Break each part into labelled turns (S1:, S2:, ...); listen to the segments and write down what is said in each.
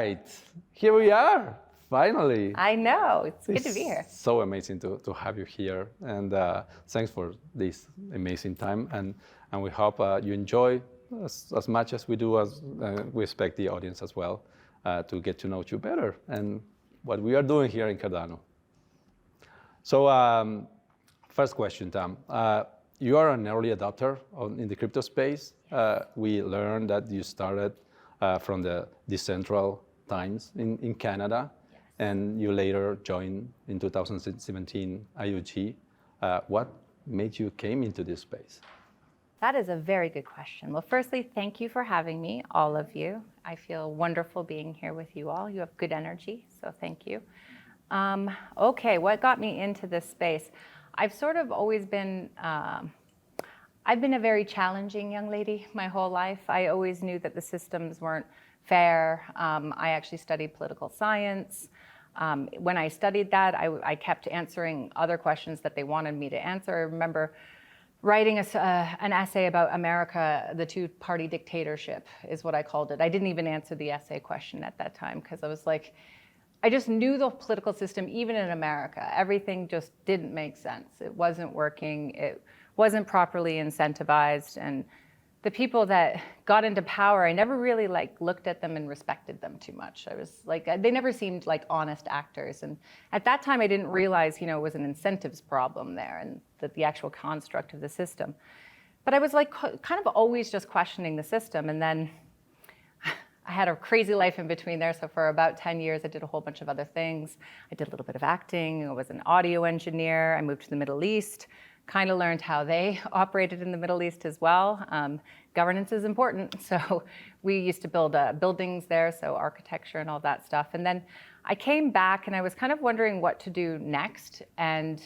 S1: right, here we are, finally.
S2: I know, it's good to be here.
S1: So amazing to have you here, and thanks for this amazing time, and we hope you enjoy as much as we do, as we expect the audience as well to get to know you better and what we are doing here in Cardano. So first question, Tam. You are an early adopter in the crypto space. We learned that you started from the decentral times in Canada, yes. And you later joined in 2017 IOG. What made you came into this space?
S2: That is a very good question. Well, firstly, thank you for having me, all of you. I feel wonderful being here with you all. You have good energy, so thank you. Okay, what got me into this space? I've sort of always been, I've been a very challenging young lady my whole life. I always knew that the systems weren't fair. I actually studied political science. When I studied that, I kept answering other questions that they wanted me to answer. I remember writing an essay about America, the two-party dictatorship is what I called it. I didn't even answer the essay question at that time because I was like, I just knew the political system, even in America. Everything just didn't make sense. It wasn't working. It wasn't properly incentivized. And the people that got into power, I never really looked at them and respected them too much. I was like, they never seemed like honest actors. And at that time, I didn't realize, it was an incentives problem there and that the actual construct of the system. But I was like kind of always just questioning the system. And then I had a crazy life in between there. So for about 10 years, I did a whole bunch of other things. I did a little bit of acting. I was an audio engineer. I moved to the Middle East, kind of learned how they operated in the Middle East as well. Governance is important. So we used to build buildings there, so architecture and all that stuff. And then I came back and I was kind of wondering what to do next. And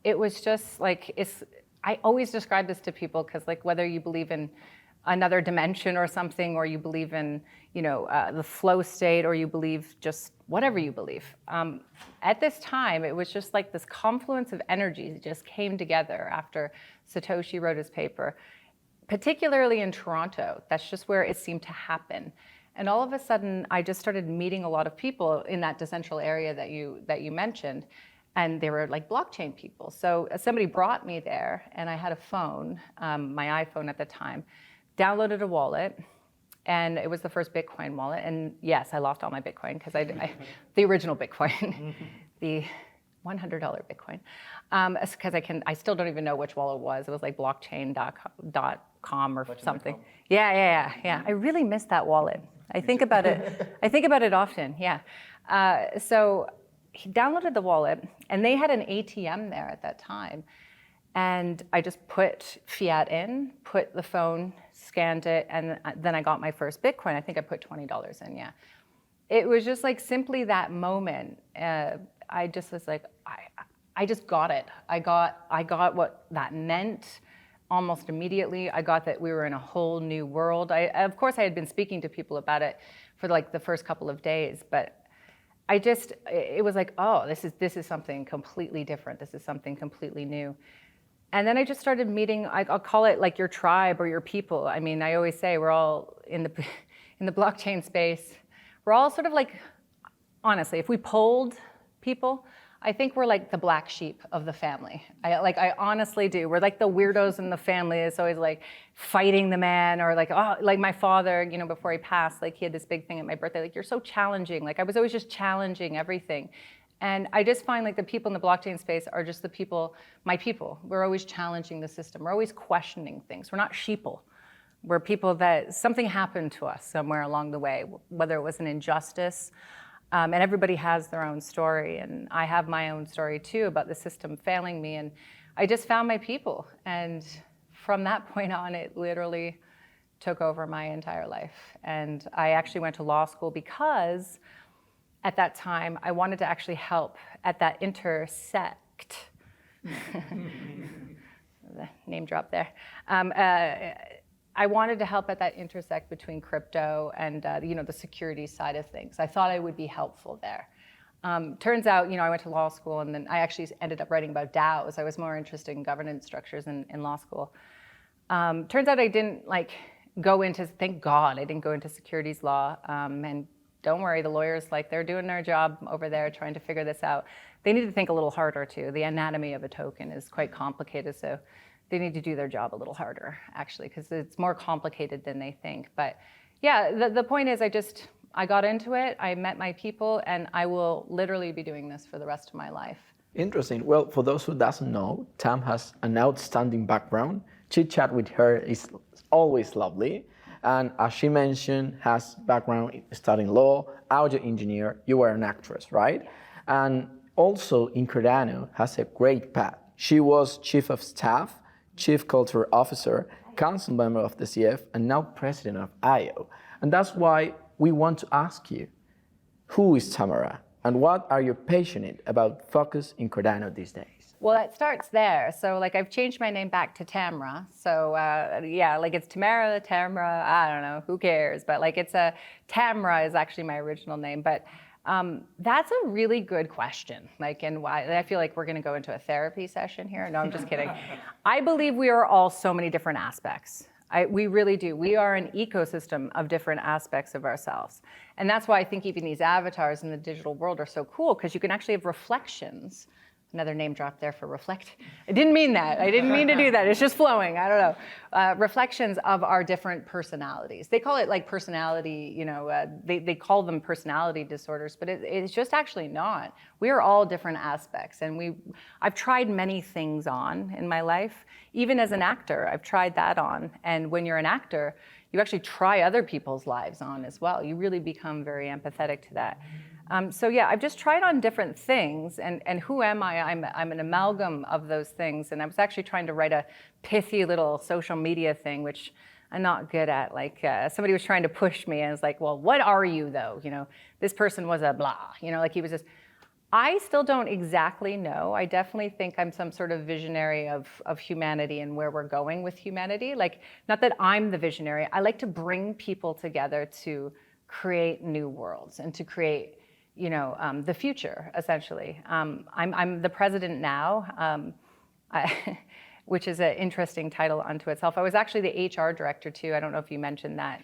S2: it was just like, I always describe this to people because like whether you believe in another dimension or something, or you believe in, the flow state, or you believe just whatever you believe. At this time, it was just like this confluence of energies just came together after Satoshi wrote his paper, particularly in Toronto. That's just where it seemed to happen. And all of a sudden, I just started meeting a lot of people in that decentral area that you mentioned, and they were like blockchain people. So somebody brought me there, and I had a phone, my iPhone at the time, downloaded a wallet, and it was the first Bitcoin wallet. And yes, I lost all my Bitcoin because the original Bitcoin, the $100 Bitcoin, because I still don't even know which wallet it was. It was like blockchain.com or something. Yeah. I really miss that wallet. I think about it often. Yeah. So he downloaded the wallet, and they had an ATM there at that time. And I just put fiat in, put the phone, scanned it, and then I got my first Bitcoin. I think I put $20 in, yeah. It was just like simply that moment. I just was like, I just got it. I got what that meant almost immediately. I got that we were in a whole new world. Of course, I had been speaking to people about it for like the first couple of days, but it was like, oh, this is something completely different. This is something completely new. And then I just started meeting, I'll call it like your tribe or your people. I mean, I always say we're all in the blockchain space. We're all sort of like, honestly, if we polled people, I think we're like the black sheep of the family. I honestly do. We're like the weirdos in the family. It's always like fighting the man, or like, oh, like my father, before he passed, like he had this big thing at my birthday, like, you're so challenging. Like I was always just challenging everything. And I just find like the people in the blockchain space are just the people, my people. We're always challenging the system. We're always questioning things. We're not sheeple. We're people that something happened to us somewhere along the way, whether it was an injustice. And everybody has their own story. And I have my own story too about the system failing me. And I just found my people. And from that point on, it literally took over my entire life. And I actually went to law school because at that time, I wanted to actually help at that intersect. The name drop there. I wanted to help at that intersect between crypto and the security side of things. I thought I would be helpful there. Turns out, I went to law school, and then I actually ended up writing about DAOs. I was more interested in governance structures in law school. Turns out I didn't go into, thank God, I didn't go into securities law and don't worry, the lawyers, like, they're doing their job over there trying to figure this out. They need to think a little harder too. The anatomy of a token is quite complicated, so they need to do their job a little harder, actually, because it's more complicated than they think. But yeah, the point is I got into it, I met my people, and I will literally be doing this for the rest of my life.
S3: Interesting. Well, for those who doesn't know, Tam has an outstanding background. Chit chat with her is always lovely. And as she mentioned, has background studying law, audio engineer, you were an actress, right? And also in Cardano has a great path. She was chief of staff, chief culture officer, council member of the CF, and now president of IO. And that's why we want to ask you, who is Tamara? And what are you passionate about focus in Cardano these days?
S2: Well, it starts there. So like I've changed my name back to Tamara. So yeah, like it's Tamara, I don't know, who cares? But like Tamara is actually my original name. But that's a really good question. Like, and why, I feel like we're gonna go into a therapy session here. No, I'm just kidding. I believe we are all so many different aspects. We really do. We are an ecosystem of different aspects of ourselves. And that's why I think even these avatars in the digital world are so cool, because you can actually have reflections. Another name drop there for reflect. I didn't mean that. I didn't mean to do that. It's just flowing. I don't know. Reflections of our different personalities. They call it like personality, you know, they call them personality disorders, but it's just actually not. We are all different aspects. And I've tried many things on in my life. Even as an actor, I've tried that on. And when you're an actor, you actually try other people's lives on as well. You really become very empathetic to that. So yeah, I've just tried on different things, and who am I? I'm an amalgam of those things, and I was actually trying to write a pithy little social media thing, which I'm not good at. Like somebody was trying to push me, and it's like, well, what are you though? You know, this person was a blah. You know, like he was just. I still don't exactly know. I definitely think I'm some sort of visionary of humanity and where we're going with humanity. Like, not that I'm the visionary. I like to bring people together to create new worlds and to create, you know, the future, essentially. I'm the president now, which is an interesting title unto itself. I was actually the HR director too. I don't know if you mentioned that.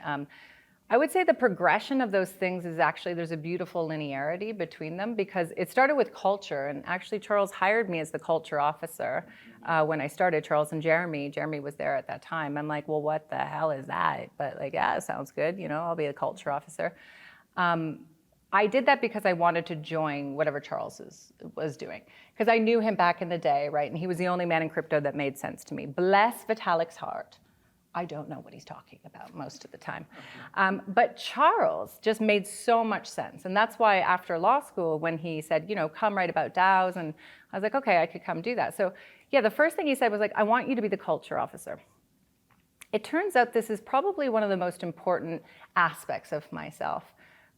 S2: I would say the progression of those things is actually, there's a beautiful linearity between them, because it started with culture, and actually Charles hired me as the culture officer when I started, Charles and Jeremy was there at that time. I'm like, well, what the hell is that? But like, yeah, it sounds good, you know, I'll be a culture officer. I did that because I wanted to join whatever Charles was doing, because I knew him back in the day, right? And he was the only man in crypto that made sense to me. Bless Vitalik's heart. I don't know what he's talking about most of the time. But Charles just made so much sense. And that's why after law school, when he said, you know, come write about DAOs, and I was like, okay, I could come do that. So yeah, the first thing he said was like, I want you to be the culture officer. It turns out this is probably one of the most important aspects of myself.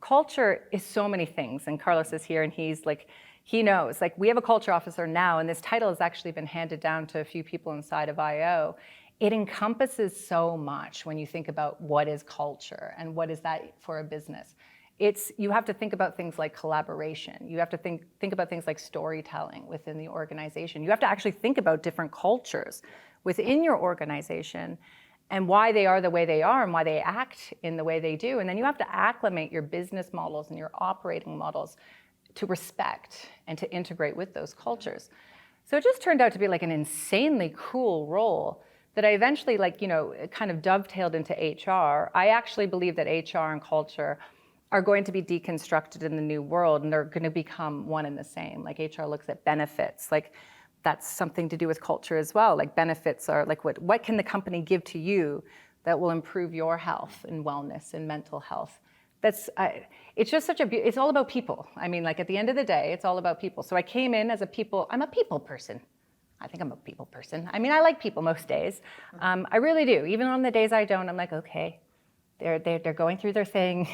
S2: Culture is so many things, and Carlos is here, and he's like, he knows. Like, we have a culture officer now, and this title has actually been handed down to a few people inside of IO. It encompasses so much when you think about what is culture and what is that for a business. You have to think about things like collaboration. You have to think about things like storytelling within the organization. You have to actually think about different cultures within your organization and why they are the way they are and why they act in the way they do. And then you have to acclimate your business models and your operating models to respect and to integrate with those cultures. So it just turned out to be like an insanely cool role that I eventually, like, you know, kind of dovetailed into HR. I actually believe that HR and culture are going to be deconstructed in the new world, and they're going to become one and the same. Like, HR looks at benefits, like that's something to do with culture as well. Like, benefits are like, what can the company give to you that will improve your health and wellness and mental health? It's just such it's all about people. I mean, like, at the end of the day, it's all about people. So I came in as I'm a people person. I think I'm a people person. I mean, I like people most days. I really do. Even on the days I don't, I'm like, okay, they're going through their thing.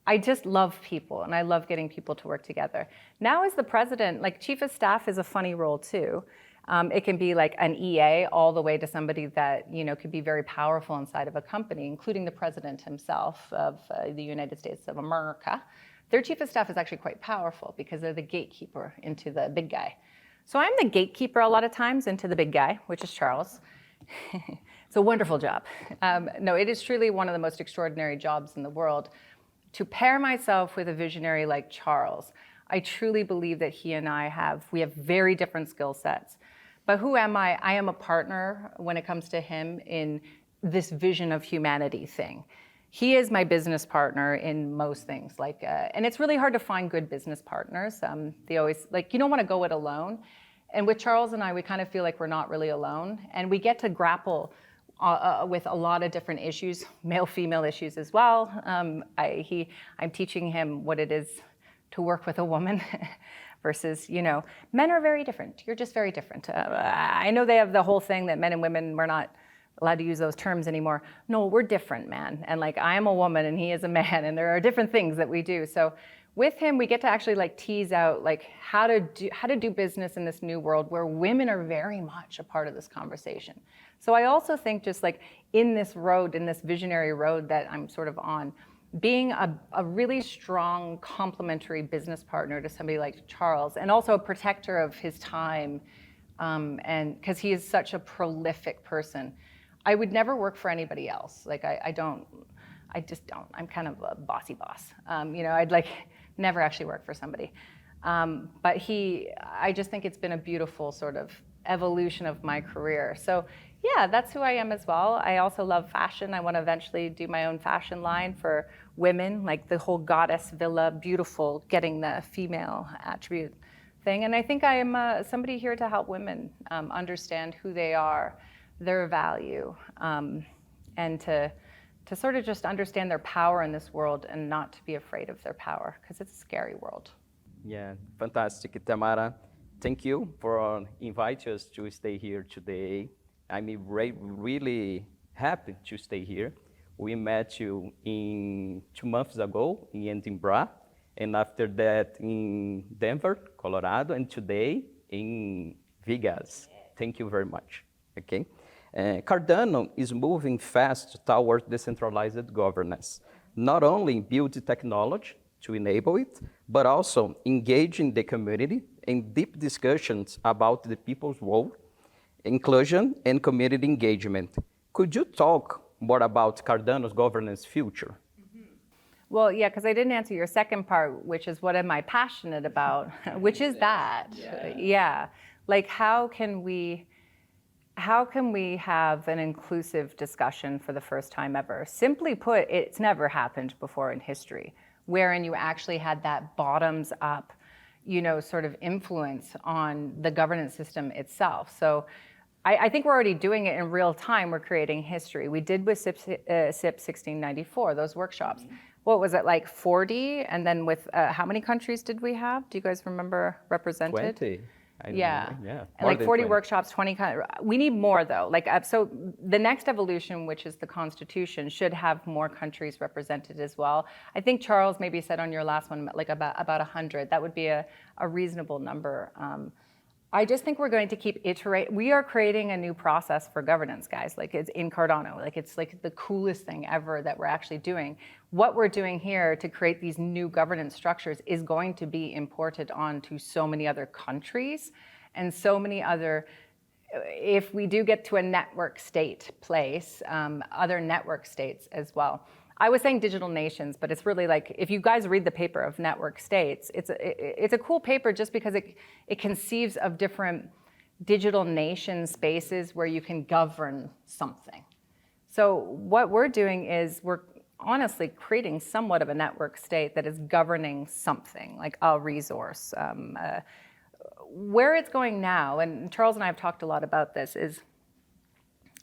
S2: I just love people, and I love getting people to work together. Now as the president, like, chief of staff is a funny role too. It can be like an EA all the way to somebody that, you know, could be very powerful inside of a company, including the president himself of the United States of America. Their chief of staff is actually quite powerful because they're the gatekeeper into the big guy. So I'm the gatekeeper a lot of times into the big guy, which is Charles. It's a wonderful job. No, it is truly one of the most extraordinary jobs in the world. to pair myself with a visionary like Charles, I truly believe that he and we have very different skill sets. But who am I? I am a partner when it comes to him in this vision of humanity thing. He is my business partner in most things, and it's really hard to find good business partners. They always, you don't want to go it alone. And with Charles and I, we kind of feel like we're not really alone. And we get to grapple with a lot of different issues, male-female issues as well. I'm teaching him what it is to work with a woman versus, men are very different. You're just very different. I know they have the whole thing that men and women, we're not allowed to use those terms anymore. No, we're different, man. And I am a woman and he is a man, and there are different things that we do. So with him, we get to actually tease out how to do business in this new world where women are very much a part of this conversation. So I also think just in this road, in this visionary road that I'm sort of on, being a really strong complementary business partner to somebody like Charles, and also a protector of his time, and because he is such a prolific person. I would never work for anybody else. I just don't. I'm kind of a bossy boss. I'd never actually work for somebody. But I just think it's been a beautiful sort of evolution of my career. So yeah, that's who I am as well. I also love fashion. I want to eventually do my own fashion line for women, the whole goddess villa, beautiful, getting the female attribute thing. And I think I am somebody here to help women understand who they are, their value, and to sort of just understand their power in this world and not to be afraid of their power, because it's a scary world.
S4: Yeah, fantastic. Tamara, thank you for inviting us to stay here today. I'm really happy to stay here. We met you 2 months ago in Edinburgh, and after that in Denver, Colorado, and today in Vegas. Thank you very much. Okay. Cardano is moving fast towards decentralized governance, not only build technology to enable it, but also engage in the community in deep discussions about the people's role, inclusion, and community engagement. Could you talk more about Cardano's governance future?
S2: Well, yeah, because I didn't answer your second part, which is what am I passionate about, which is that. Yeah. How can we have an inclusive discussion for the first time ever? Simply put, it's never happened before in history, wherein you actually had that bottoms up, sort of influence on the governance system itself. So I think we're already doing it in real time. We're creating history. We did with SIP 1694, those workshops. What was it, 40? And then with how many countries did we have? Do you guys remember represented?
S4: 20.
S2: Yeah.
S4: And
S2: 40 workshops, 20 countries. We need more though. So the next evolution, which is the Constitution, should have more countries represented as well. I think Charles maybe said on your last one, about 100. That would be a reasonable number. I just think we're going to keep iterating. We are creating a new process for governance, guys. It's in Cardano. It's the coolest thing ever that we're actually doing. What we're doing here to create these new governance structures is going to be imported onto so many other countries and so many other, if we do get to a network state place, other network states as well. I was saying digital nations, but it's really if you guys read the paper of network states, it's a cool paper just because it conceives of different digital nation spaces where you can govern something. So what we're doing is we're honestly creating somewhat of a network state that is governing something, like a resource. Where it's going now, and Charles and I have talked a lot about this, is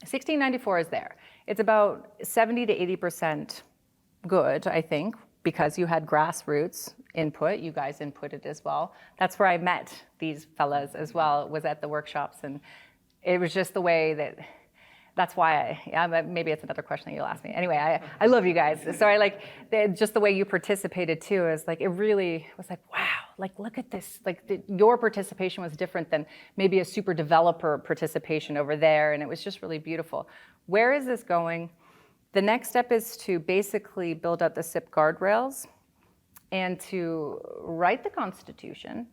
S2: 1694 is there. It's about 70 to 80% good, I think, because you had grassroots input. You guys inputted as well. That's where I met these fellas as well, was at the workshops. And it was just the way that's why maybe it's another question that you'll ask me. Anyway, I love you guys. So just the way you participated too, is it really was wow, look at this. Your participation was different than maybe a super developer participation over there. And it was just really beautiful. Where is this going? The next step is to basically build out the SIP guardrails and to write the Constitution,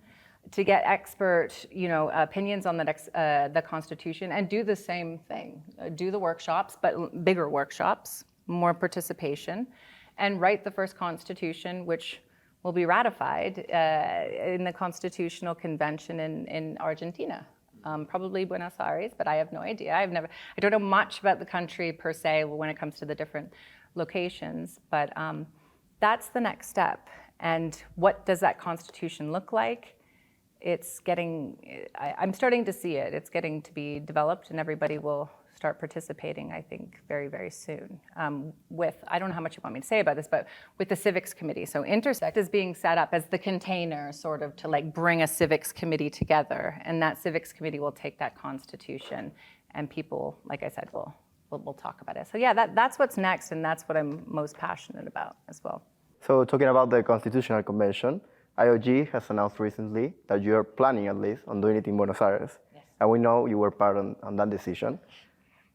S2: to get expert, opinions on the Constitution, and do the same thing. Do the workshops, but bigger workshops, more participation, and write the first constitution, which will be ratified in the Constitutional Convention in Argentina. Probably Buenos Aires, but I have no idea. I don't know much about the country per se when it comes to the different locations, but that's the next step. And what does that constitution look like? I'm starting to see it. It's getting to be developed, and everybody will start participating, I think, very, very soon. I don't know how much you want me to say about this, but with the civics committee. So Intersect is being set up as the container sort of to like bring a civics committee together. And that civics committee will take that constitution, and people, like I said, will talk about it. So yeah, that's what's next, and that's what I'm most passionate about as well.
S5: So talking about the Constitutional Convention, IOG has announced recently that you are planning at least on doing it in Buenos Aires.
S2: Yes.
S5: And we know you were part on that decision.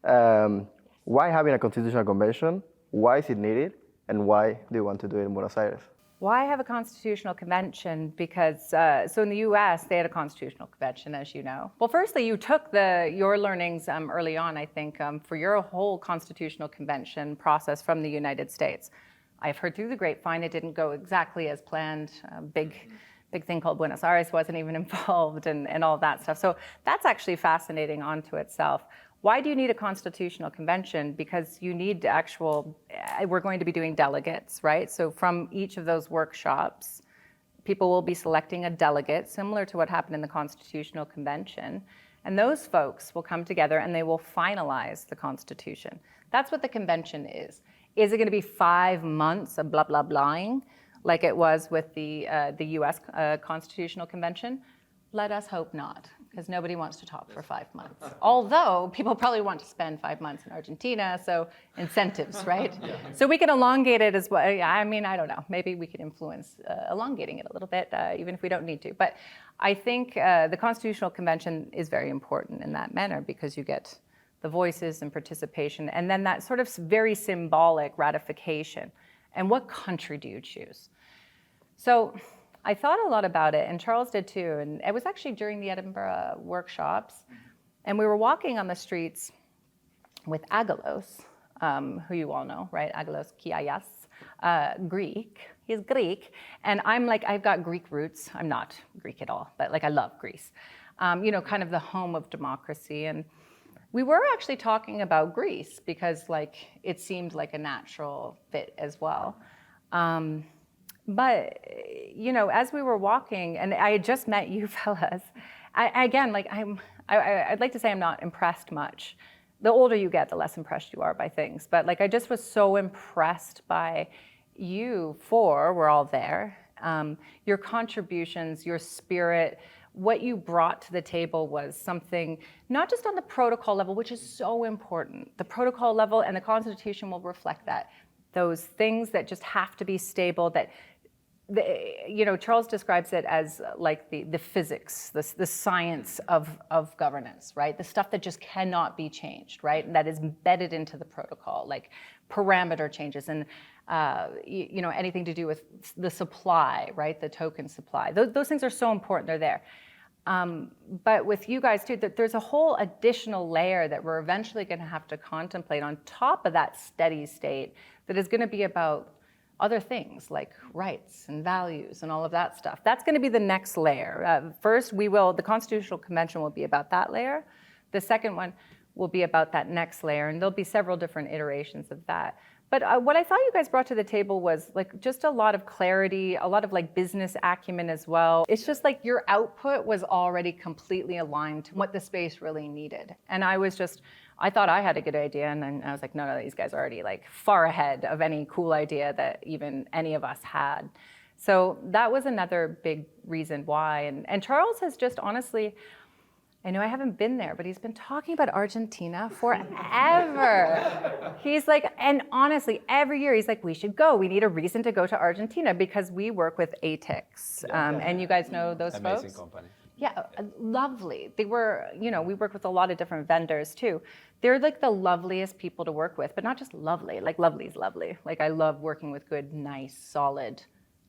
S5: Why having a Constitutional Convention? Why is it needed? And why do you want to do it in Buenos Aires?
S2: Why have a constitutional convention? Because, so in the US, they had a constitutional convention, as you know. Well, firstly, you took your learnings early on, I think, for your whole constitutional convention process from the United States. I've heard through the grapevine it didn't go exactly as planned. Big thing called Buenos Aires wasn't even involved, and all that stuff. So that's actually fascinating onto itself. Why do you need a constitutional convention? Because you need we're going to be doing delegates, right? So from each of those workshops, people will be selecting a delegate, similar to what happened in the Constitutional Convention. And those folks will come together and they will finalize the Constitution. That's what the convention is. Is it going to be 5 months of blah, blah, blahing, like it was with the US Constitutional Convention? Let us hope not, because nobody wants to talk for 5 months. Although people probably want to spend 5 months in Argentina, so incentives, right? Yeah. So we can elongate it as well. I mean, I don't know. Maybe we could influence elongating it a little bit, even if we don't need to. But I think the Constitutional Convention is very important in that manner, because you get the voices and participation, and then that sort of very symbolic ratification. And what country do you choose? So I thought a lot about it, and Charles did too, and it was actually during the Edinburgh workshops, and we were walking on the streets with Agalos, who you all know, right? Agalos Kiaias, Greek. He's Greek, and I'm like, I've got Greek roots. I'm not Greek at all, but like I love Greece. Kind of the home of democracy, and we were actually talking about Greece because like it seemed like a natural fit as well. But, as we were walking, and I had just met you fellas, I'd like to say I'm not impressed much. The older you get, the less impressed you are by things. But like, I just was so impressed by you four, we're all there, your contributions, your spirit. What you brought to the table was something, not just on the protocol level, which is so important. The protocol level and the Constitution will reflect that. Those things that just have to be stable, that, Charles describes it as like the physics, the science of governance, right? The stuff that just cannot be changed, right? And that is embedded into the protocol, like parameter changes and, anything to do with the supply, right? The token supply. Those things are so important, they're there. But with you guys too, there's a whole additional layer that we're eventually going to have to contemplate on top of that steady state that is going to be about other things like rights and values and all of that stuff. That's going to be the next layer. First, the Constitutional Convention will be about that layer. The second one will be about that next layer, and there'll be several different iterations of that. But what I thought you guys brought to the table was like just a lot of clarity, a lot of like business acumen as well. It's just like your output was already completely aligned to what the space really needed. And I thought I had a good idea, and then I was like, no, these guys are already like far ahead of any cool idea that even any of us had. So that was another big reason why. And Charles has just honestly, I know I haven't been there, but he's been talking about Argentina forever. He's like, and honestly, every year he's like, we should go. We need a reason to go to Argentina because we work with ATIX. And you guys know those folks?
S1: Amazing company.
S2: Yeah, lovely. They were, we work with a lot of different vendors too. They're like the loveliest people to work with, but not just lovely, like lovely is lovely. Like I love working with good, nice, solid,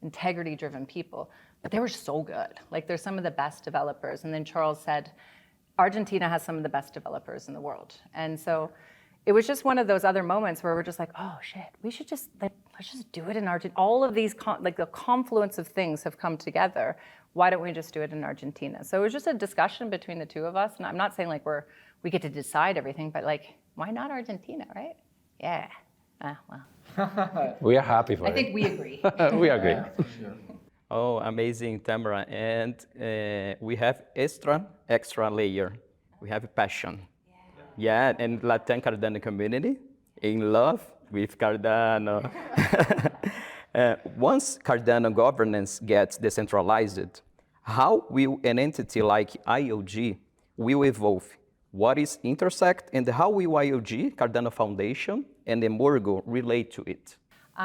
S2: integrity-driven people, but they were so good. Like they're some of the best developers. And then Charles said, Argentina has some of the best developers in the world. And so it was just one of those other moments where we're just like, oh shit, let's let's just do it in Argentina. All of these, like the confluence of things have come together. Why don't we just do it in Argentina? So it was just a discussion between the two of us. And I'm not saying like we get to decide everything, but like, why not Argentina, right? Yeah. Well.
S1: We are happy for it.
S2: I think we agree.
S1: We agree.
S4: Oh, amazing, Tamara. And we have extra layer. We have passion. Yeah, and Latam Cardano community in love with Cardano. Once Cardano governance gets decentralized, how will an entity like IOG will evolve? What is Intersect and how will IOG, Cardano Foundation, and Emurgo relate to it?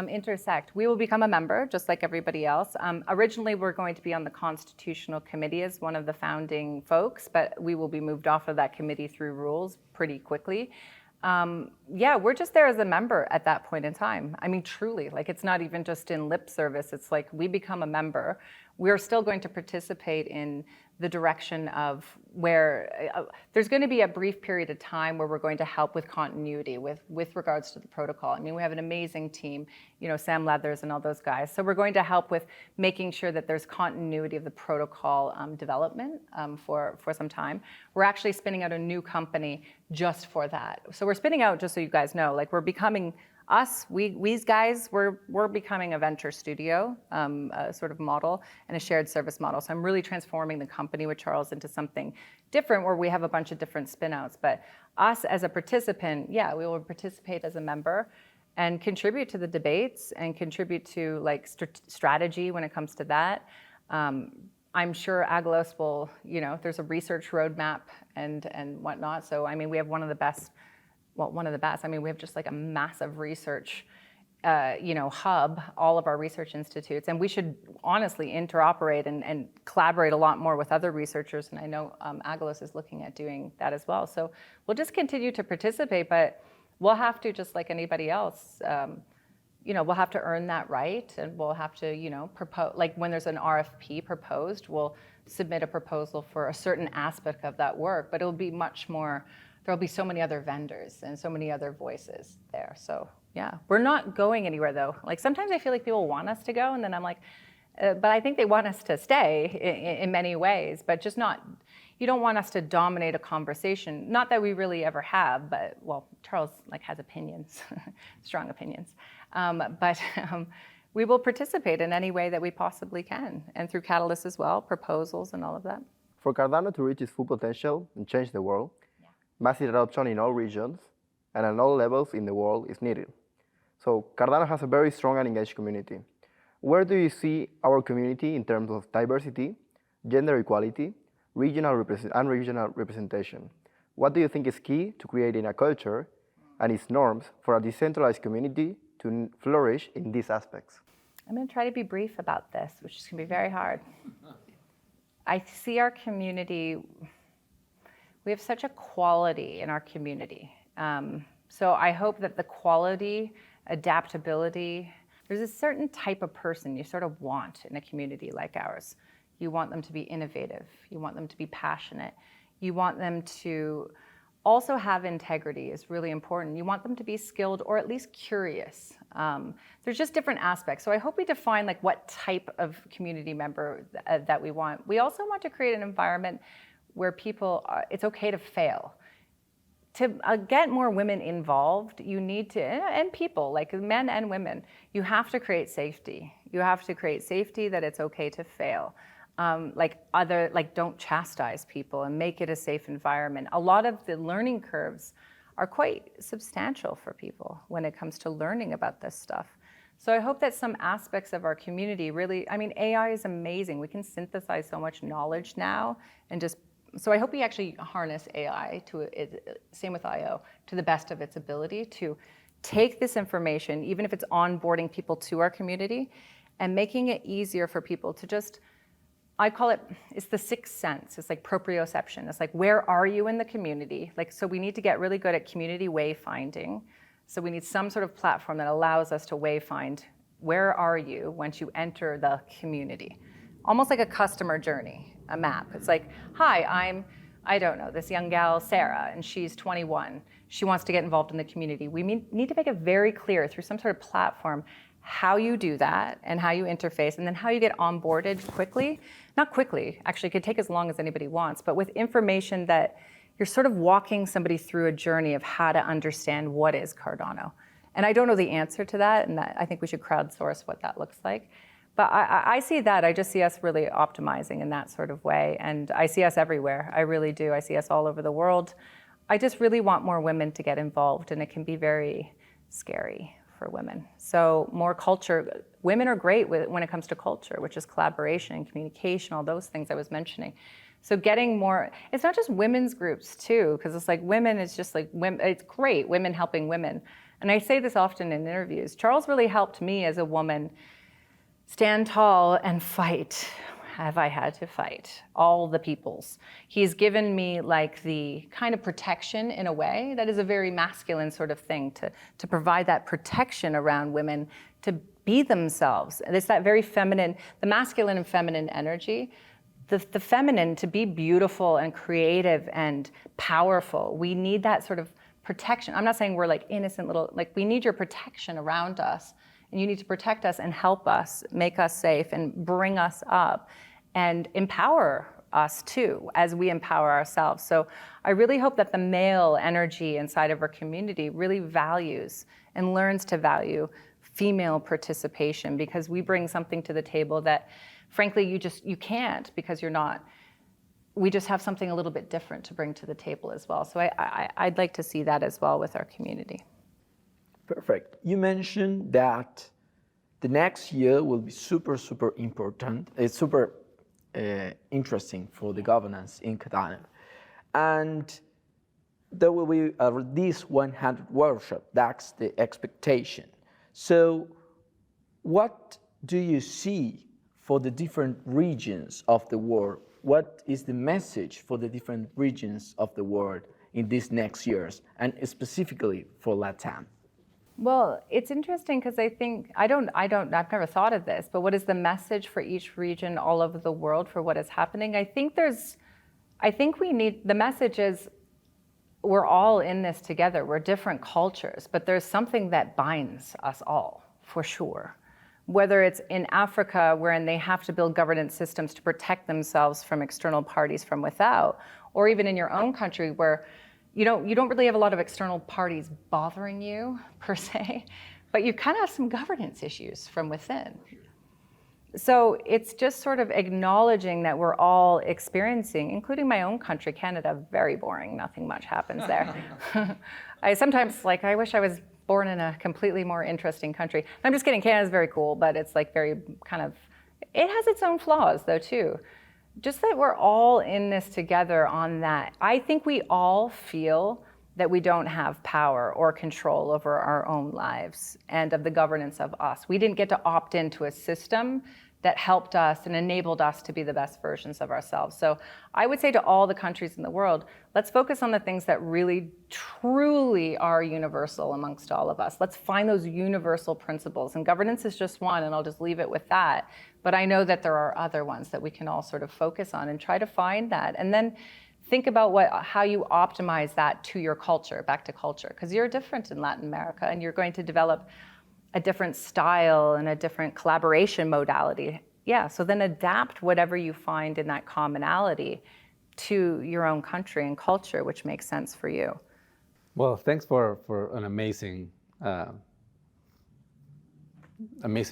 S2: Intersect. We will become a member, just like everybody else. Originally, we're going to be on the Constitutional Committee as one of the founding folks, but we will be moved off of that committee through rules pretty quickly. Yeah, we're just there as a member at that point in time. I mean, truly, like it's not even just in lip service. It's like we become a member. We're still going to participate in the direction of where there's going to be a brief period of time where we're going to help with continuity with regards to the protocol. I mean, we have an amazing team, you know, Sam Leathers and all those guys. So we're going to help with making sure that there's continuity of the protocol development for some time. We're actually spinning out a new company just for that. So we're spinning out, just so you guys know, like we're becoming we guys, we're becoming a venture studio sort of model and a shared service model. So I'm really transforming the company with Charles into something different where we have a bunch of different spin-outs. But us as a participant, yeah, we will participate as a member and contribute to the debates and contribute to like strategy when it comes to that. I'm sure Aglos will, you know, there's a research roadmap and whatnot. So, I mean, we have one of the best. I mean, we have just like a massive research, hub, all of our research institutes, and we should honestly interoperate and collaborate a lot more with other researchers. And I know Aglos is looking at doing that as well. So we'll just continue to participate, but we'll have to, just like anybody else, we'll have to earn that right, and we'll have to, propose. Like when there's an RFP proposed, we'll submit a proposal for a certain aspect of that work, but it'll be much more. There'll be so many other vendors and so many other voices there. So yeah, we're not going anywhere though. Like sometimes I feel like people want us to go, and then I'm like, but I think they want us to stay in many ways, but just not, you don't want us to dominate a conversation. Not that we really ever have, but well, Charles like has opinions, strong opinions. But we will participate in any way that we possibly can, and through Catalyst as well, proposals and all of that.
S5: For Cardano to reach its full potential and change the world, massive adoption in all regions and at all levels in the world is needed. So Cardano has a very strong and engaged community. Where do you see our community in terms of diversity, gender equality, regional representation? What do you think is key to creating a culture and its norms for a decentralized community to flourish in these aspects?
S2: I'm going to try to be brief about this, which is going to be very hard. I see our community. We have such a quality in our community. So I hope that the quality, adaptability, there's a certain type of person you sort of want in a community like ours. You want them to be innovative. You want them to be passionate. You want them to also have integrity is really important. You want them to be skilled or at least curious. There's just different aspects. So I hope we define like what type of community member that we want. We also want to create an environment where people, it's okay to fail. To get more women involved, you need to, and people, like men and women, you have to create safety. You have to create safety that it's okay to fail. Don't chastise people and make it a safe environment. A lot of the learning curves are quite substantial for people when it comes to learning about this stuff. So I hope that some aspects of our community really, I mean, AI is amazing. We can synthesize so much knowledge now and just, so I hope we actually harness AI same with IO, to the best of its ability to take this information, even if it's onboarding people to our community, and making it easier for people to just, I call it, it's the sixth sense. It's like proprioception. It's like, where are you in the community? Like, so we need to get really good at community wayfinding. So we need some sort of platform that allows us to wayfind, where are you once you enter the community? Almost like a customer journey, a map. It's like, hi, I don't know, this young gal, Sarah, and she's 21. She wants to get involved in the community. We need to make it very clear through some sort of platform how you do that and how you interface, and then how you get onboarded quickly. Not quickly, actually, it could take as long as anybody wants, but with information that you're sort of walking somebody through a journey of how to understand what is Cardano. And I don't know the answer to that, and I think we should crowdsource what that looks like. But I see that. I just see us really optimizing in that sort of way. And I see us everywhere. I really do. I see us all over the world. I just really want more women to get involved, and it can be very scary for women. So more culture. Women are great when it comes to culture, which is collaboration and communication, all those things I was mentioning. So getting more, it's not just women's groups too, because it's like women, it's just like women, it's great, women helping women. And I say this often in interviews. Charles really helped me as a woman stand tall and fight. Have I had to fight all the peoples? He's given me like the kind of protection in a way that is a very masculine sort of thing to provide that protection around women to be themselves. And it's that very feminine, the masculine and feminine energy. The feminine to be beautiful and creative and powerful. We need that sort of protection. I'm not saying we're like innocent little, like we need your protection around us. And you need to protect us and help us, make us safe, and bring us up, and empower us too, as we empower ourselves. So I really hope that the male energy inside of our community really values and learns to value female participation, because we bring something to the table that, frankly, you can't, because you're not. We just have something a little bit different to bring to the table as well. So I'd like to see that as well with our community.
S3: Perfect. You mentioned that the next year will be super, super important. It's super interesting for the governance in Cardano. And there will be at least 100 workshops. That's the expectation. So what do you see for the different regions of the world? What is the message for the different regions of the world in these next years, and specifically for Latam?
S2: Well, it's interesting because I think, I've never thought of this, but what is the message for each region all over the world for what is happening? I think the message is we're all in this together. We're different cultures, but there's something that binds us all, for sure. Whether it's in Africa, wherein they have to build governance systems to protect themselves from external parties from without, or even in your own country where you don't really have a lot of external parties bothering you, per se, but you kind of have some governance issues from within. So it's just sort of acknowledging that we're all experiencing, including my own country, Canada, very boring, nothing much happens there. I sometimes, I wish I was born in a completely more interesting country. I'm just kidding, Canada's very cool, but it's like very kind of, it has its own flaws though too. Just that we're all in this together on that. I think we all feel that we don't have power or control over our own lives and of the governance of us. We didn't get to opt into a system that helped us and enabled us to be the best versions of ourselves. So I would say to all the countries in the world, let's focus on the things that really, truly are universal amongst all of us. Let's find those universal principles. And governance is just one, and I'll just leave it with that. But I know that there are other ones that we can all sort of focus on and try to find that. And then think about how you optimize that to your culture, back to culture. Because you're different in Latin America, and you're going to develop a different style and a different collaboration modality. Yeah, so then adapt whatever you find in that commonality to your own country and culture, which makes sense for you.
S1: Well, thanks for an amazing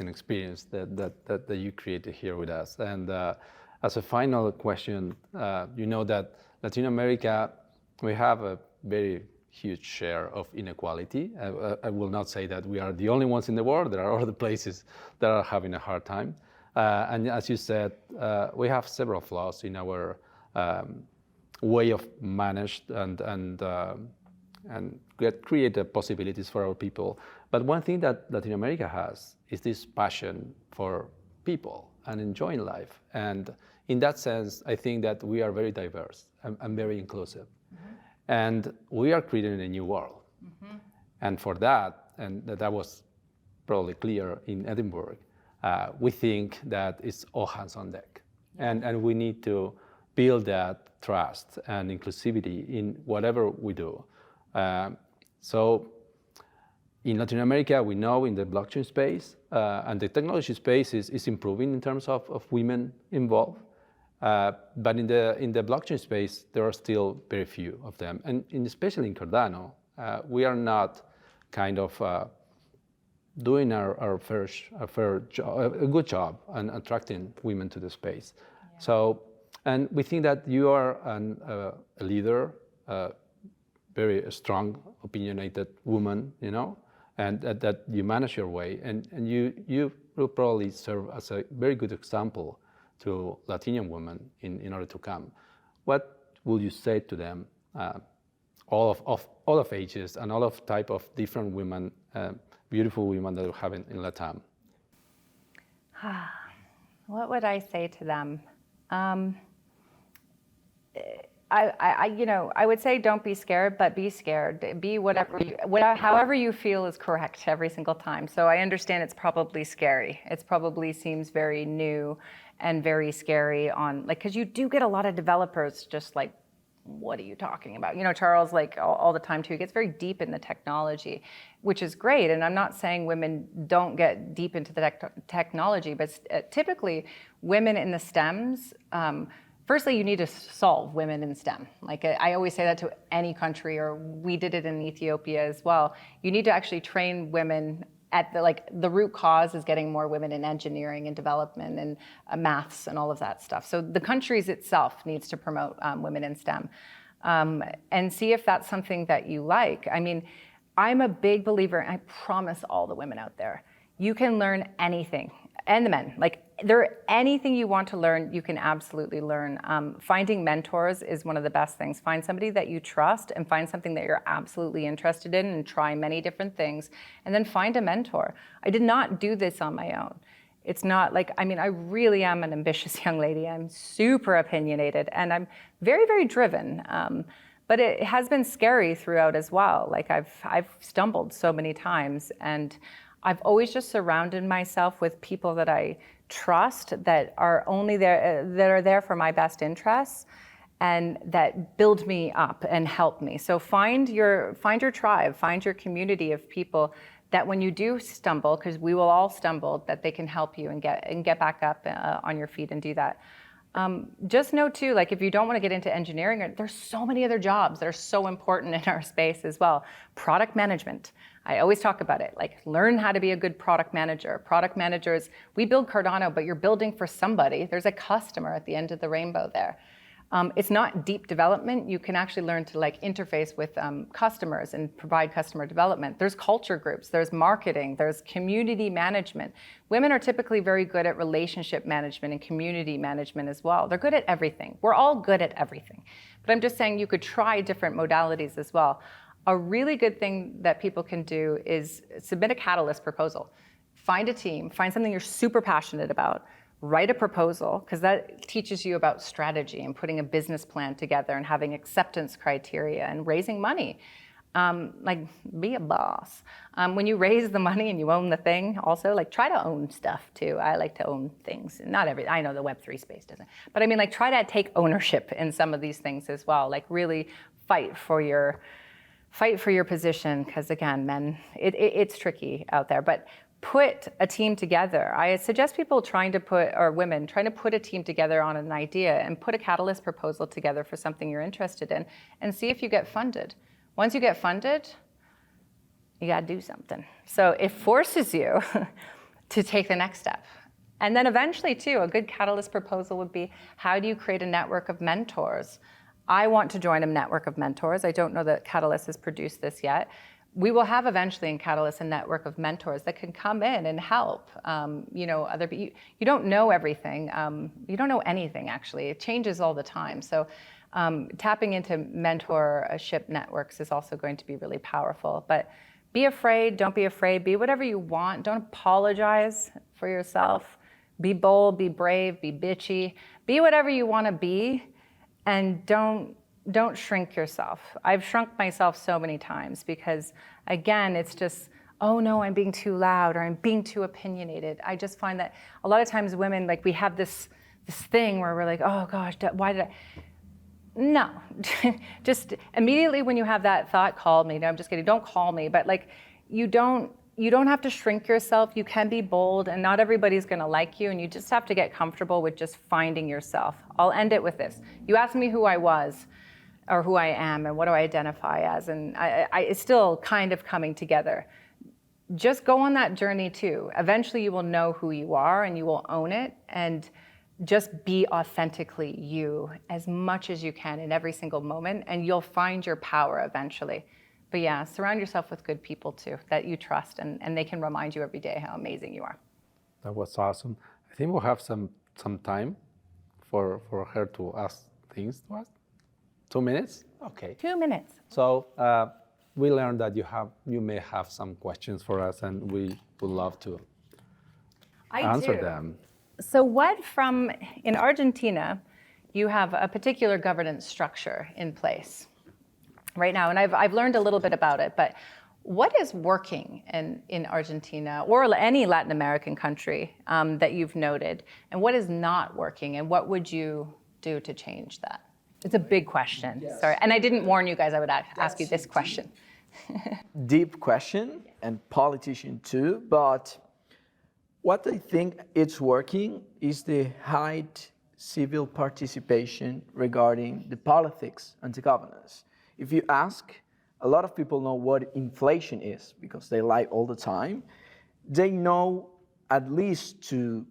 S1: experience that you created here with us. And as a final question, you know that Latin America, we have a very huge share of inequality. I will not say that we are the only ones in the world. There are other places that are having a hard time. And as you said, we have several flaws in our way of manage and create possibilities for our people. But one thing that Latin America has is this passion for people and enjoying life. And in that sense, I think that we are very diverse and very inclusive. Mm-hmm. And we are creating a new world. Mm-hmm. And for that, and that was probably clear in Edinburgh, we think that it's all hands on deck. And we need to build that trust and inclusivity in whatever we do. So in Latin America, we know in the blockchain space and the technology space is improving in terms of women involved. But in the blockchain space, there are still very few of them. And especially in Cardano, we are not kind of doing our fair job, a good job on attracting women to the space. Yeah. So, and we think that you are a leader, very strong, opinionated woman, you know, and that you manage your way, and you will probably serve as a very good example to Latino women in order to come. What would you say to them, all of ages and all of type of different women, beautiful women that we have in Latam?
S2: What would I say to them? I would say don't be scared, but be scared. Be however you feel is correct every single time. So I understand it's probably scary. It probably seems very new and very scary because you do get a lot of developers just like, what are you talking about? You know, Charles, like all the time too, he gets very deep in the technology, which is great. And I'm not saying women don't get deep into the technology, but typically women in the STEMs, firstly, you need to solve women in STEM. Like I always say that to any country, or we did it in Ethiopia as well. You need to actually train women at the root cause is getting more women in engineering and development and maths and all of that stuff. So the countries itself needs to promote women in STEM and see if that's something that you like. I mean, I'm a big believer, and I promise all the women out there, you can learn anything, and the men, like anything you want to learn, you can absolutely learn. Finding mentors is one of the best things. Find somebody that you trust and find something that you're absolutely interested in and try many different things, and then find a mentor. I did not do this on my own. It's not like, I mean, I really am an ambitious young lady. I'm super opinionated and I'm very, very driven. But it has been scary throughout as well. Like I've stumbled so many times, and I've always just surrounded myself with people that I trust, that are only there, that are there for my best interests, and that build me up and help me. So find your tribe, find your community of people that when you do stumble, because we will all stumble, that they can help you and get back up on your feet and do that. Just know too, like if you don't want to get into engineering, there's so many other jobs that are so important in our space as well. Product management. I always talk about it, like learn how to be a good product manager. Product managers, we build Cardano, but you're building for somebody. There's a customer at the end of the rainbow there. It's not deep development. You can actually learn to like interface with customers and provide customer development. There's culture groups, there's marketing, there's community management. Women are typically very good at relationship management and community management as well. They're good at everything. We're all good at everything. But I'm just saying you could try different modalities as well. A really good thing that people can do is submit a catalyst proposal. Find a team, find something you're super passionate about, write a proposal, because that teaches you about strategy and putting a business plan together and having acceptance criteria and raising money. Like be a boss. When you raise the money and you own the thing, also like try to own stuff too. I like to own things. Not every, I know the Web3 space doesn't, but I mean like try to take ownership in some of these things as well. Like really fight for your position, because again, men, it's tricky out there, but put a team together. I suggest people women trying to put a team together on an idea and put a catalyst proposal together for something you're interested in and see if you get funded. Once you get funded, you gotta do something. So it forces you to take the next step. And then eventually too, a good catalyst proposal would be, how do you create a network of mentors? I want to join a network of mentors. I don't know that Catalyst has produced this yet. We will have eventually in Catalyst a network of mentors that can come in and help. You don't know everything. You don't know anything actually. It changes all the time. So tapping into mentorship networks is also going to be really powerful. But be afraid, don't be afraid. Be whatever you want. Don't apologize for yourself. Be bold, be brave, be bitchy. Be whatever you want to be. And don't shrink yourself. I've shrunk myself so many times because, again, it's just, oh no, I'm being too loud or I'm being too opinionated. I just find that a lot of times women, like we have this thing where we're like, oh gosh, why did I? No, just immediately when you have that thought, call me. No, I'm just kidding, don't call me. But like, you don't have to shrink yourself. You can be bold, and not everybody's going to like you, and you just have to get comfortable with just finding yourself. I'll end it with this. You asked me who I was or who I am and what do I identify as, and it's still kind of coming together. Just go on that journey too. Eventually you will know who you are and you will own it, and just be authentically you as much as you can in every single moment, and you'll find your power eventually. But yeah, surround yourself with good people too, that you trust, and they can remind you every day how amazing you are.
S1: That was awesome. I think we'll have some time for her to ask things to us. 2 minutes? Okay.
S2: 2 minutes.
S1: So we learned that you may have some questions for us, and we would love to answer them.
S2: So in Argentina, you have a particular governance structure in place right now, and I've learned a little bit about it, but what is working in Argentina or any Latin American country that you've noted, and what is not working, and what would you do to change that? It's a big question, yes. Sorry, and I didn't warn you guys I would ask you this question.
S3: Deep question, and politician too, but what I think it's working is the high civil participation regarding the politics and the governance. If you ask, a lot of people know what inflation is because they lie all the time. They know at least to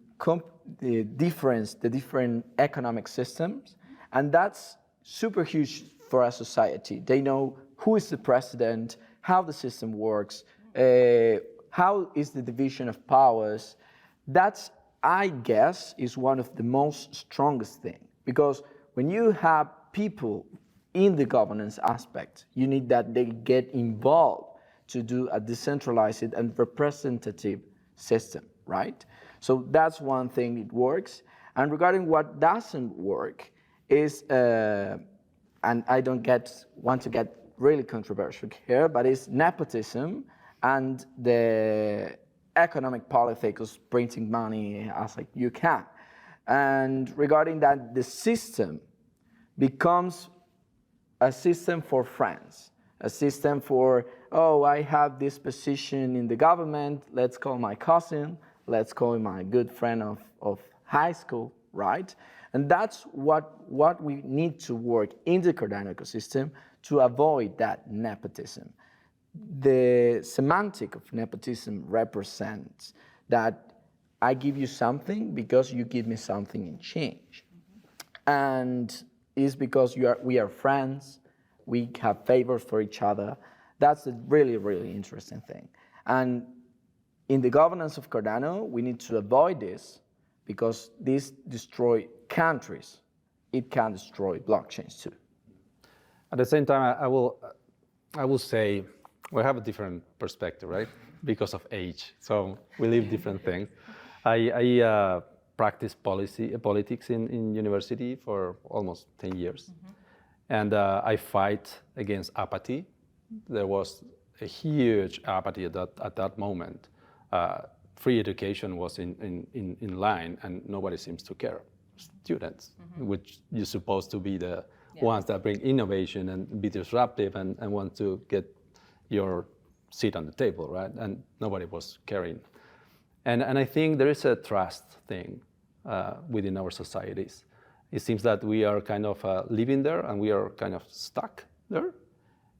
S3: the different economic systems, and that's super huge for our society. They know who is the president, how the system works, how is the division of powers. That's, I guess, is one of the most strongest things, because when you have people in the governance aspect, you need that they get involved to do a decentralized and representative system, right? So that's one thing it works. And regarding what doesn't work is, and I don't want to get really controversial here, but it's nepotism and the economic politics of printing money as like you can. And regarding that, the system becomes a system for friends, a system for, oh, I have this position in the government, let's call my cousin, let's call my good friend of high school, right? And that's what we need to work in the Cardano ecosystem to avoid that nepotism. The semantic of nepotism represents that I give you something because you give me something in change. And it's because we are friends, we have favors for each other. That's a really, really interesting thing. And in the governance of Cardano, we need to avoid this because this destroys countries. It can destroy blockchains too.
S1: At the same time, I will say we have a different perspective, right? Because of age. So we live different things. I practiced politics in university for almost 10 years. Mm-hmm. And I fight against apathy. There was a huge apathy at that moment. Free education was in line, and nobody seems to care. Students, mm-hmm. which you're supposed to be the ones that bring innovation and be disruptive and want to get your seat on the table, right? And nobody was caring. And I think there is a trust thing within our societies. It seems that we are kind of living there and we are kind of stuck there.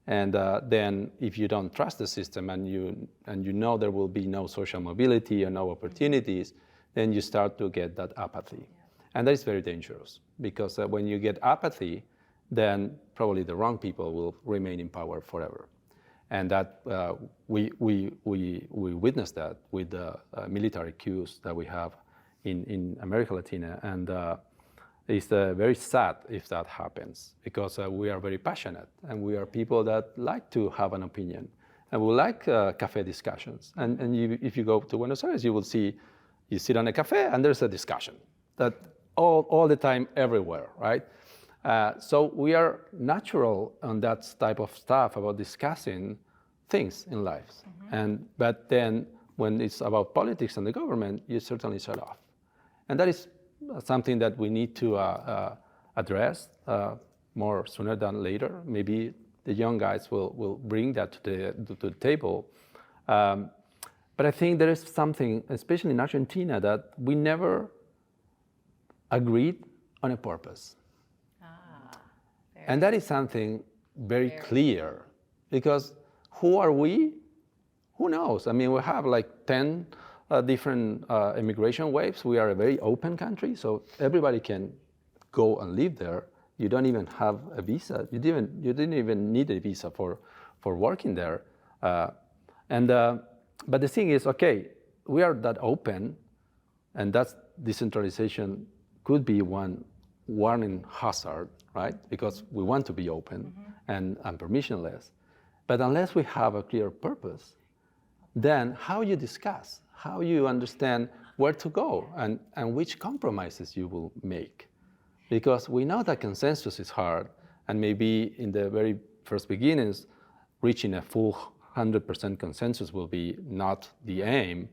S1: And then if you don't trust the system and you know there will be no social mobility or no opportunities, then you start to get that apathy. Yeah. And that is very dangerous because when you get apathy, then probably the wrong people will remain in power forever. And that we witness that with the military coups that we have in America Latina, and it's very sad if that happens because we are very passionate and we are people that like to have an opinion and we like cafe discussions. And if you go to Buenos Aires, you will see you sit on a cafe and there's a discussion that all the time everywhere, right? So we are natural on that type of stuff about discussing things in life. Mm-hmm. But then when it's about politics and the government, you certainly shut off. And that is something that we need to address more sooner than later. Maybe the young guys will bring that to the table But I think there is something, especially in Argentina, that we never agreed on a purpose. And that is something very clear, because who are we? Who knows? I mean, we have like 10 different immigration waves. We are a very open country, so everybody can go and live there. You don't even have a visa. You didn't even need a visa for working there. But the thing is, okay, we are that open, and that decentralization could be one warning hazard, right? Because we want to be open and permissionless. But unless we have a clear purpose, then how you discuss, how you understand where to go and which compromises you will make. Because we know that consensus is hard, and maybe in the very first beginnings, reaching a full 100% consensus will be not the aim,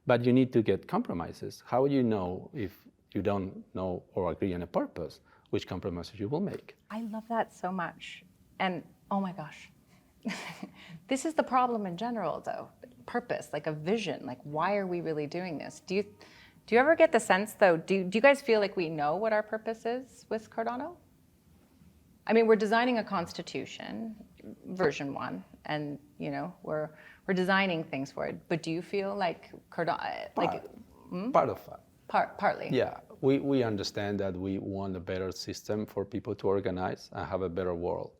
S1: but you need to get compromises. How you know if you don't know or agree on a purpose, which compromises you will make?
S2: I love that so much. And oh my gosh, this is the problem in general though. Purpose, like a vision, like why are we really doing this? Do you ever get the sense though, do you guys feel like we know what our purpose is with Cardano? I mean, we're designing a constitution, version 1, and you know, we're designing things for it. But do you feel like Cardano,
S1: Part of that.
S2: Partly.
S1: Yeah, we understand that we want a better system for people to organize and have a better world.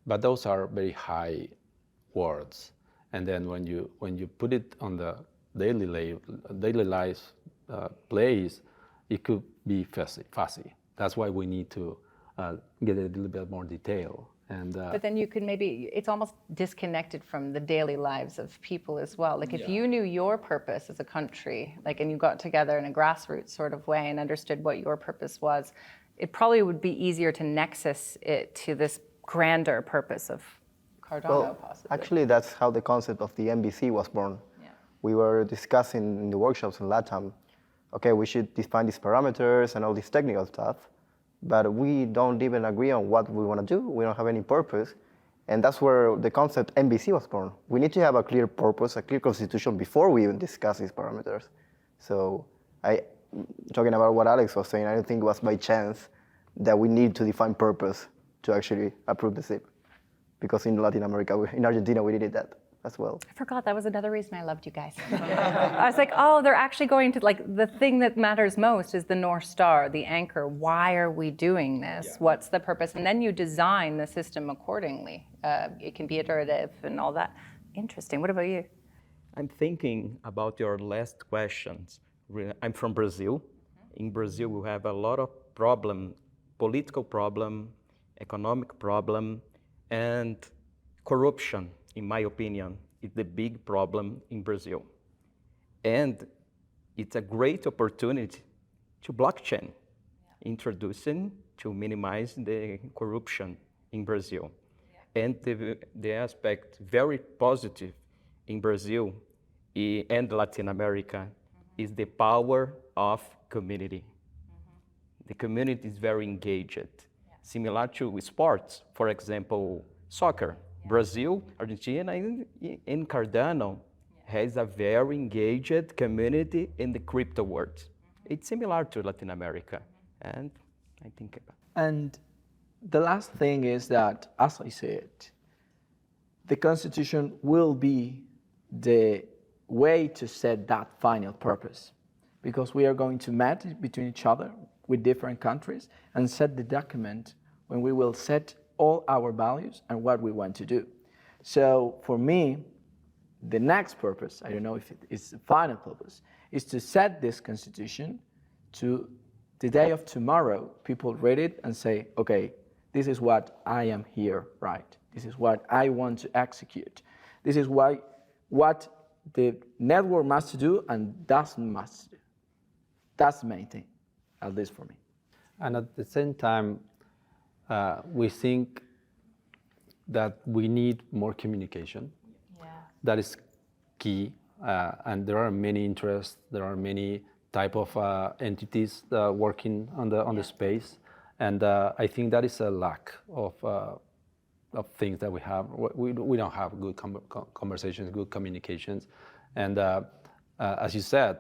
S1: But those are very high words. And then when you put it on the daily life place, it could be fuzzy. That's why we need to get a little bit more detail. And
S2: but then you could maybe, it's almost disconnected from the daily lives of people as well. Like if you knew your purpose as a country, like, and you got together in a grassroots sort of way and understood what your purpose was, it probably would be easier to nexus it to this grander purpose of Cardano, possibly.
S5: Actually, that's how the concept of the MBC was born.
S2: Yeah.
S5: We were discussing in the workshops in Latam, okay, we should define these parameters and all this technical stuff, but we don't even agree on what we want to do. We don't have any purpose. And that's where the concept MBC was born. We need to have a clear purpose, a clear constitution before we even discuss these parameters. So talking about what Alex was saying, I don't think it was by chance that we need to define purpose to actually approve the SIP. Because in Latin America, in Argentina, we did that as well.
S2: I forgot, that was another reason I loved you guys. I was like, oh, they're actually going to, like, the thing that matters most is the North Star, the anchor. Why are we doing this? Yeah. What's the purpose? And then you design the system accordingly. It can be iterative and all that. Interesting. What about you?
S4: I'm thinking about your last questions. I'm from Brazil. In Brazil, we have a lot of problem, political problem, economic problem, and corruption, in my opinion, is the big problem in Brazil. And it's a great opportunity to blockchain, introducing to minimize the corruption in Brazil. And the aspect very positive in Brazil and Latin America is the power of community. The community is very engaged. Similar to sports, for example, soccer. Brazil, Argentina, and Cardano has a very engaged community in the crypto world. It's similar to Latin America, and I think about it.
S3: And the last thing is that, as I said, the Constitution will be the way to set that final purpose, because we are going to meet between each other with different countries and set the document when we will set all our values and what we want to do. So for me, the next purpose, I don't know if it is the final purpose, is to set this constitution to the day of tomorrow, people read it and say, okay, this is what I am here, right? This is what I want to execute. This is what the network must do and doesn't must do. That's the main thing, at least for me.
S1: And at the same time, we think that we need more communication. Yeah. That is key, and there are many interests. There are many type of entities working on the space, and I think that is a lack of things that we have. We don't have good conversations, good communications. And as you said,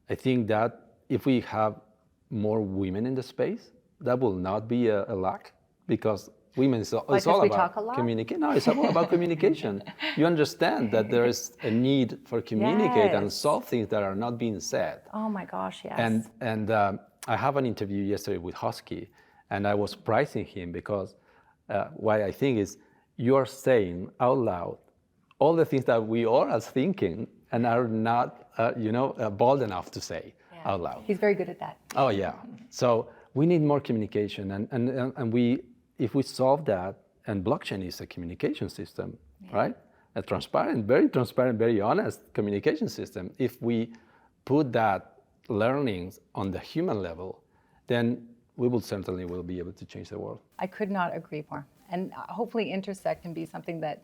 S1: I think that if we have more women in the space, that will not be a lack, because women it's all about communication. No, it's all about communication. You understand that there is a need for communicate and solve things that are not being said.
S2: Oh my gosh, yes.
S1: And I have an interview yesterday with Husky, and I was praising him because what I think is you're saying out loud all the things that we all are thinking and are not, bold enough to say out loud.
S2: He's very good at that.
S1: Oh yeah. So we need more communication, and if we solve that, and blockchain is a communication system, right? A very transparent, very honest communication system. If we put that learnings on the human level, then we will certainly be able to change the world.
S2: I could not agree more. And hopefully Intersect can be something that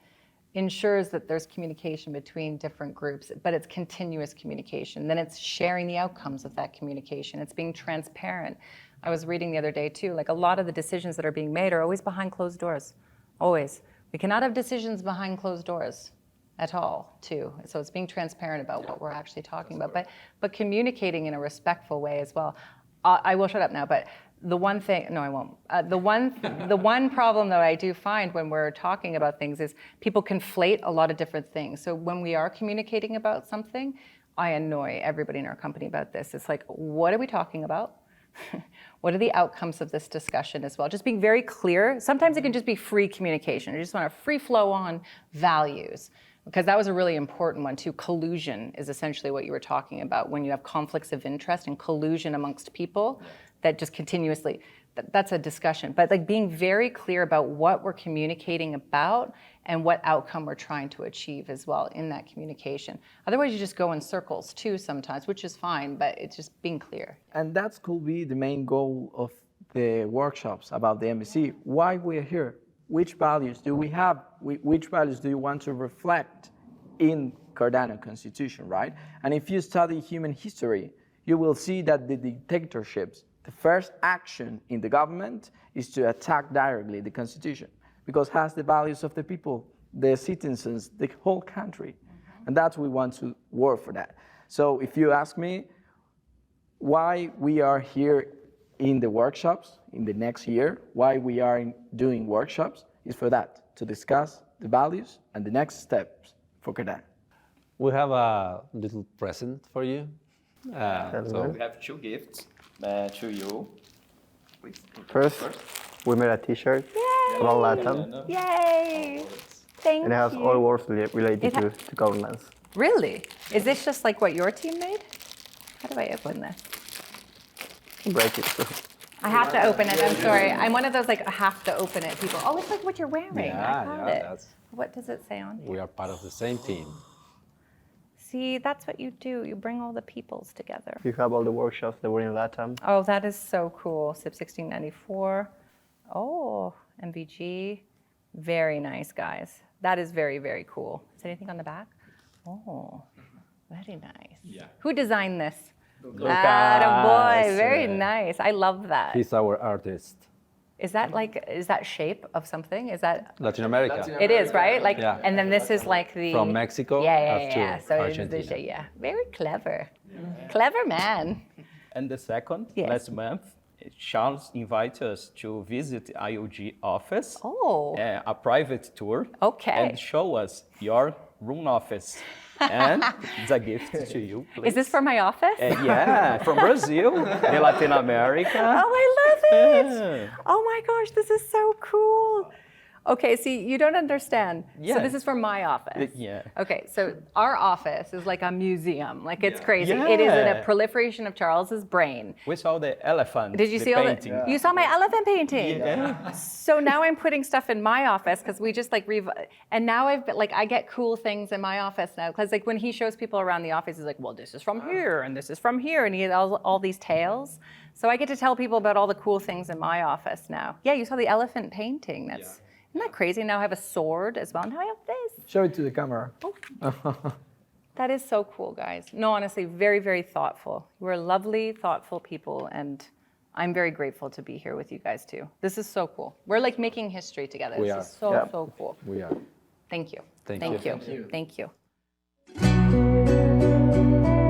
S2: ensures that there's communication between different groups, but it's continuous communication. Then it's sharing the outcomes of that communication. It's being transparent. I was reading the other day too, like a lot of the decisions that are being made are always behind closed doors, always. We cannot have decisions behind closed doors at all too. So it's being transparent about what we're actually talking about, but communicating in a respectful way as well. I will shut up now, but the one thing, no, I won't. The one problem that I do find when we're talking about things is people conflate a lot of different things. So when we are communicating about something, I annoy everybody in our company about this. It's like, what are we talking about? What are the outcomes of this discussion as well? Just being very clear. Sometimes it can just be free communication. You just want a free flow on values, because that was a really important one too. Collusion is essentially what you were talking about when you have conflicts of interest and collusion amongst people that just continuously, that's a discussion. But like being very clear about what we're communicating about and what outcome we're trying to achieve as well in that communication. Otherwise you just go in circles too sometimes, which is fine, but it's just being clear.
S3: And that could be the main goal of the workshops about the MBC. Why we're here? Which values do we have? Which values do you want to reflect in Cardano Constitution, right? And if you study human history, you will see that the dictatorships, the first action in the government is to attack directly the Constitution, because it has the values of the people, the citizens, the whole country. And that's we want to work for that. So if you ask me why we are here in the workshops in the next year, why we are doing workshops, is for that, to discuss the values and the next steps for Cardano.
S1: We have a little present for you.
S4: So we have two gifts to you. Please.
S5: First, we made a T-shirt about Latam.
S2: Yay! Thank you.
S5: And it has all words related to governance.
S2: Really? Is this just like what your team made? How do I open this?
S5: Break it.
S2: I have to open it, I'm sorry. I'm one of those like, I have to open it people. Oh, it's like what you're wearing. I found it. What does it say on here?
S1: We are part of the same team.
S2: See, that's what you do. You bring all the peoples together.
S5: You have all the workshops that were in Latam.
S2: Oh, that is so cool. SIP 1694. Oh, MVG. Very nice, guys. That is very, very cool. Is there anything on the back? Oh, very nice. Yeah. Who designed this? Attaboy, very nice. I love that.
S1: He's our artist.
S2: Is that shape of something? Is that
S1: Latin America?
S2: It is, right? Like, yeah. And then this is like the
S1: from Mexico
S2: to
S1: so Argentina.
S2: Yeah, very clever, clever man.
S4: And the second, last month, Charles invited us to visit IOG office.
S2: Oh.
S4: A private tour.
S2: Okay.
S4: And show us your room office. And it's a gift to you, please.
S2: Is this for my office?
S4: Yeah, from Brazil, in Latin America.
S2: Oh, I love it. Yeah. Oh my gosh, this is so cool. Okay, see, you don't understand. Yeah. So this is for my office.
S4: Yeah.
S2: Okay, so our office is like a museum. Like it's crazy. Yeah. It is a proliferation of Charles's brain.
S4: We saw the elephant.
S2: Did you see all the? Yeah. You saw my elephant painting. Yeah. So now I'm putting stuff in my office because we just like and now I get cool things in my office now because like when he shows people around the office, he's like, well, this is from here and this is from here, and he has all these tales. So I get to tell people about all the cool things in my office now. Yeah, you saw the elephant painting. Isn't that crazy? Now I have a sword as well. Now I have this.
S3: Show it to the camera.
S2: Oh. That is so cool, guys. No, honestly, very, very thoughtful. We're lovely, thoughtful people, and I'm very grateful to be here with you guys too. This is so cool. We're like making history together.
S1: We
S2: This
S1: are.
S2: is so,
S5: Yeah.
S2: so cool.
S1: We are.
S2: Thank you.
S1: Thank
S2: Thank
S1: you.
S2: you.
S3: Thank you.
S2: Thank you.